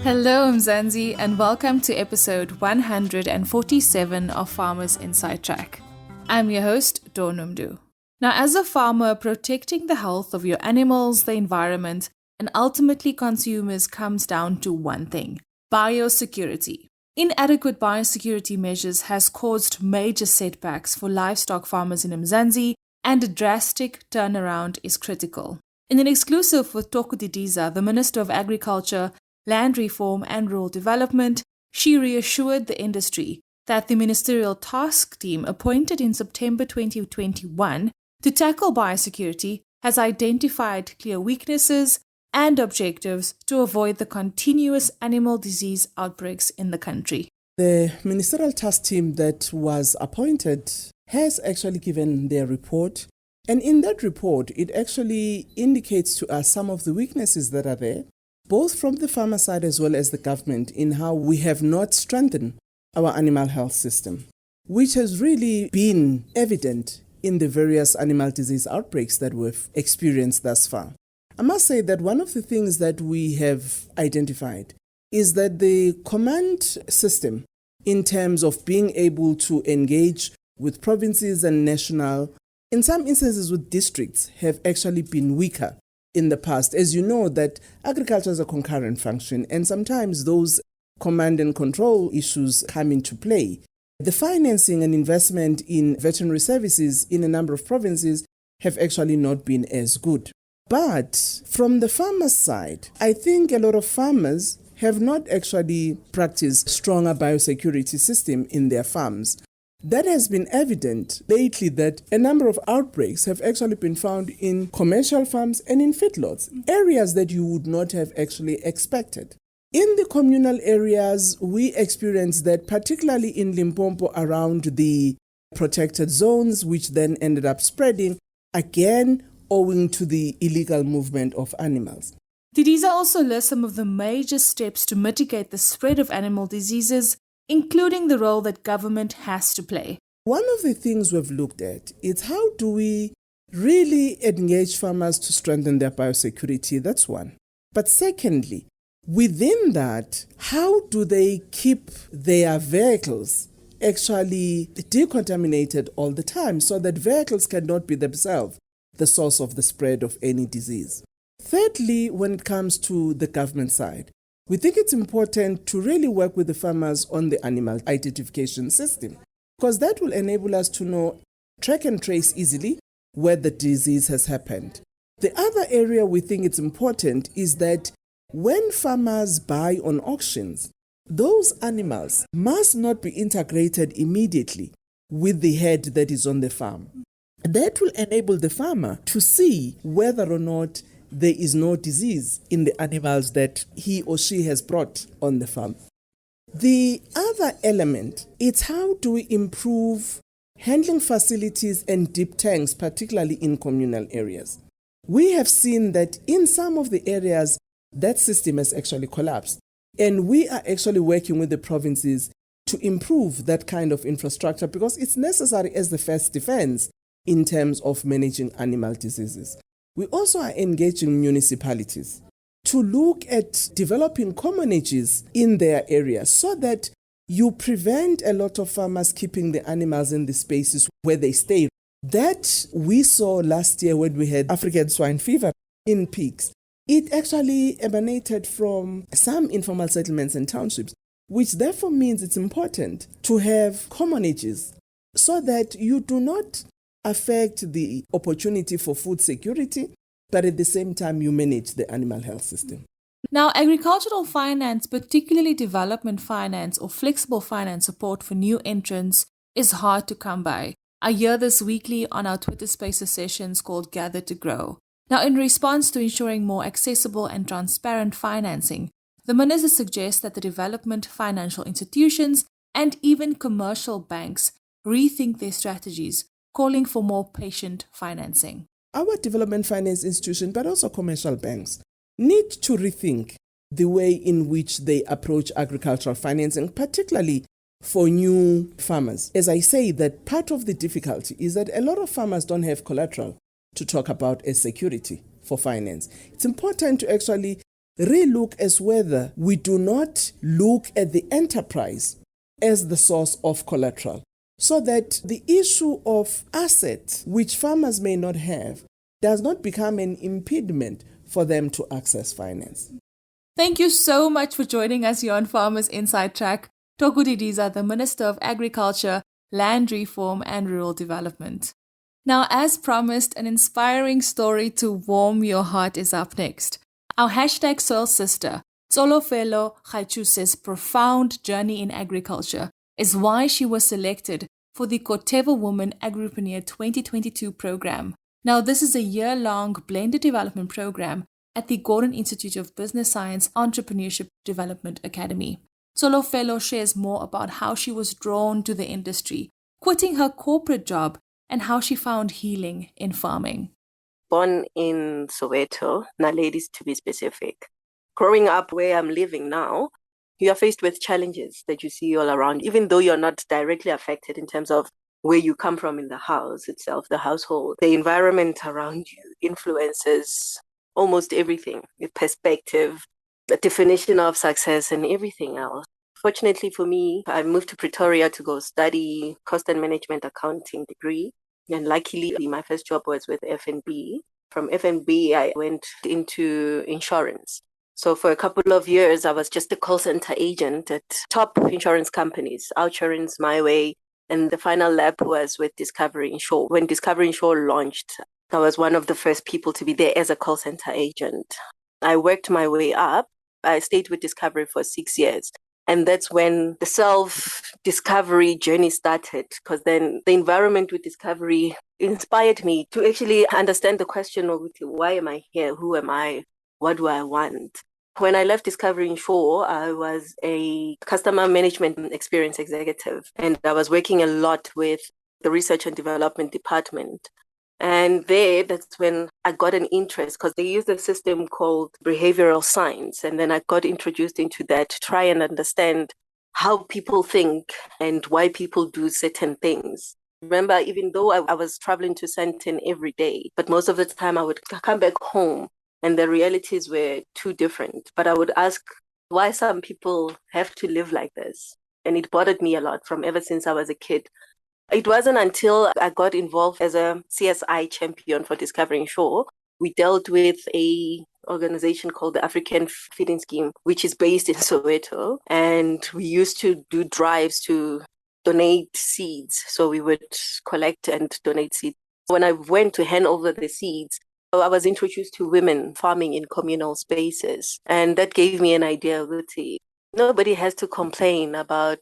Hello, Mzansi, and welcome to episode 147 of Farmers Inside Track. I'm your host, Dornumdu. Now, as a farmer, protecting the health of your animals, the environment, and ultimately consumers comes down to one thing: biosecurity. Inadequate biosecurity measures has caused major setbacks for livestock farmers in Mzansi, and a drastic turnaround is critical. In an exclusive with Thoko Didiza, the Minister of Agriculture, Land Reform and Rural Development, she reassured the industry that the ministerial task team appointed in September 2021 to tackle biosecurity has identified clear weaknesses and objectives to avoid the continuous animal disease outbreaks in the country. The ministerial task team that was appointed has actually given their report. And in that report, it actually indicates to us some of the weaknesses that are there, both from the farmer side as well as the government, in how we have not strengthened our animal health system, which has really been evident in the various animal disease outbreaks that we've experienced thus far. I must say that one of the things that we have identified is that the command system, in terms of being able to engage with provinces and national, in some instances with districts, have actually been weaker in the past. As you know, that agriculture is a concurrent function, and sometimes those command and control issues come into play. The financing and investment in veterinary services in a number of provinces have actually not been as good. But from the farmer's side, I think a lot of farmers have not actually practiced stronger biosecurity system in their farms. That has been evident lately, that a number of outbreaks have actually been found in commercial farms and in feedlots, areas that you would not have actually expected. In the communal areas, we experienced that particularly in Limpopo around the protected zones, which then ended up spreading, again owing to the illegal movement of animals. Didiza also lists some of the major steps to mitigate the spread of animal diseases, including the role that government has to play. One of the things we've looked at is how do we really engage farmers to strengthen their biosecurity? That's one. But secondly, within that, how do they keep their vehicles actually decontaminated all the time so that vehicles cannot be themselves the source of the spread of any disease? Thirdly, when it comes to the government side, we think it's important to really work with the farmers on the animal identification system, because that will enable us to know, track and trace easily where the disease has happened. The other area we think it's important is that when farmers buy on auctions, those animals must not be integrated immediately with the herd that is on the farm. That will enable the farmer to see whether or not there is no disease in the animals that he or she has brought on the farm. The other element is how do we improve handling facilities and deep tanks, particularly in communal areas. We have seen that in some of the areas, that system has actually collapsed. And we are actually working with the provinces to improve that kind of infrastructure, because it's necessary as the first defense in terms of managing animal diseases. We also are engaging municipalities to look at developing communities in their areas so that you prevent a lot of farmers keeping the animals in the spaces where they stay. That we saw last year when we had African swine fever in pigs. It actually emanated from some informal settlements and townships, which therefore means it's important to have communities so that you do not affect the opportunity for food security, but at the same time you manage the animal health system. Now, agricultural finance, particularly development finance or flexible finance support for new entrants, is hard to come by. I hear this weekly on our Twitter Spaces sessions called Gather to Grow. Now, in response to ensuring more accessible and transparent financing, the Minister suggests that the development financial institutions and even commercial banks rethink their strategies, calling for more patient financing. Our development finance institution, but also commercial banks, need to rethink the way in which they approach agricultural financing, particularly for new farmers. As I say, that part of the difficulty is that a lot of farmers don't have collateral to talk about as security for finance. It's important to actually relook as whether we do not look at the enterprise as the source of collateral, so that the issue of assets which farmers may not have does not become an impediment for them to access finance. Thank you so much for joining us here on Farmers Inside Track, Thoko Didiza, the Minister of Agriculture, Land Reform and Rural Development. Now, as promised, an inspiring story to warm your heart is up next. Our hashtag Soil Sister, Tsholofelo Gaechose's profound journey in agriculture, is why she was selected for the Corteva Women Agripreneur 2022 program. Now, this is a year-long blended development program at the Gordon Institute of Business Science Entrepreneurship Development Academy. Tsholofelo shares more about how she was drawn to the industry, quitting her corporate job, and how she found healing in farming. Born in Soweto, Naledi to be specific. Growing up where I'm living now, you are faced with challenges that you see all around, even though you're not directly affected in terms of where you come from in the house itself, the household. The environment around you influences almost everything, the perspective, the definition of success and everything else. Fortunately for me, I moved to Pretoria to go study cost and management accounting degree. And luckily, my first job was with F&B. From F&B, I went into insurance. So for a couple of years, I was just a call center agent at top insurance companies, Outsurance, My Way, and the final lap was with Discovery Insure. When Discovery Insure launched, I was one of the first people to be there as a call center agent. I worked my way up. I stayed with Discovery for 6 years. And that's when the self-discovery journey started, because then the environment with Discovery inspired me to actually understand the question of why am I here? Who am I? What do I want? When I left Discovery Insure, I was a customer management experience executive, and I was working a lot with the research and development department. And that's when I got an interest, because they used a system called behavioral science. And then I got introduced into that to try and understand how people think and why people do certain things. Remember, even though I was traveling to Sandton every day, but most of the time I would come back home and the realities were too different. But I would ask why some people have to live like this. And it bothered me a lot from ever since I was a kid. It wasn't until I got involved as a CSI champion for Discovery Insure. We dealt with a organization called the African Feeding Scheme, which is based in Soweto. And we used to do drives to donate seeds. So we would collect and donate seeds. When I went to hand over the seeds, I was introduced to women farming in communal spaces. And that gave me an idea of nobody has to complain about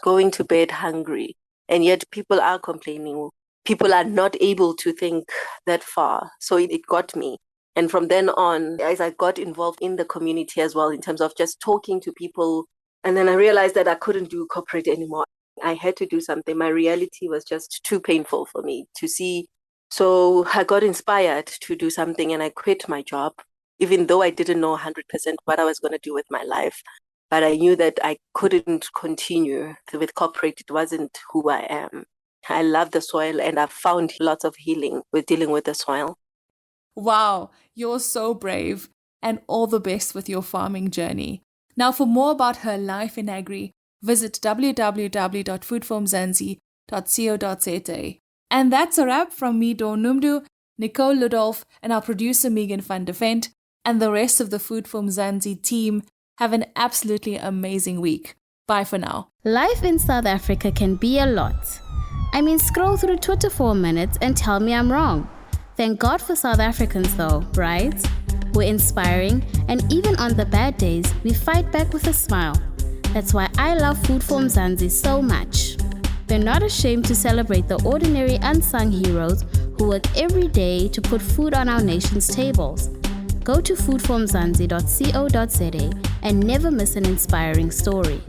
going to bed hungry. And yet people are complaining. People are not able to think that far. So it got me. And from then on, as I got involved in the community as well, in terms of just talking to people, and then I realized that I couldn't do corporate anymore. I had to do something. My reality was just too painful for me to see. So I got inspired to do something and I quit my job, even though I didn't know 100% what I was going to do with my life. But I knew that I couldn't continue with corporate. It wasn't who I am. I love the soil and I've found lots of healing with dealing with the soil. Wow, you're so brave, and all the best with your farming journey. Now, for more about her life in agri, visit www.foodformzansi.co.za. And that's a wrap from me, Dawn Numdu, Nicole Ludolf, and our producer Megan van de Vent, and the rest of the Food for Mzansi team. Have an absolutely amazing week. Bye for now. Life in South Africa can be a lot. I mean, scroll through Twitter for a minute and tell me I'm wrong. Thank God for South Africans though, right? We're inspiring, and even on the bad days, we fight back with a smile. That's why I love Food for Mzansi so much. They're not ashamed to celebrate the ordinary unsung heroes who work every day to put food on our nation's tables. Go to foodformzansi.co.za and never miss an inspiring story.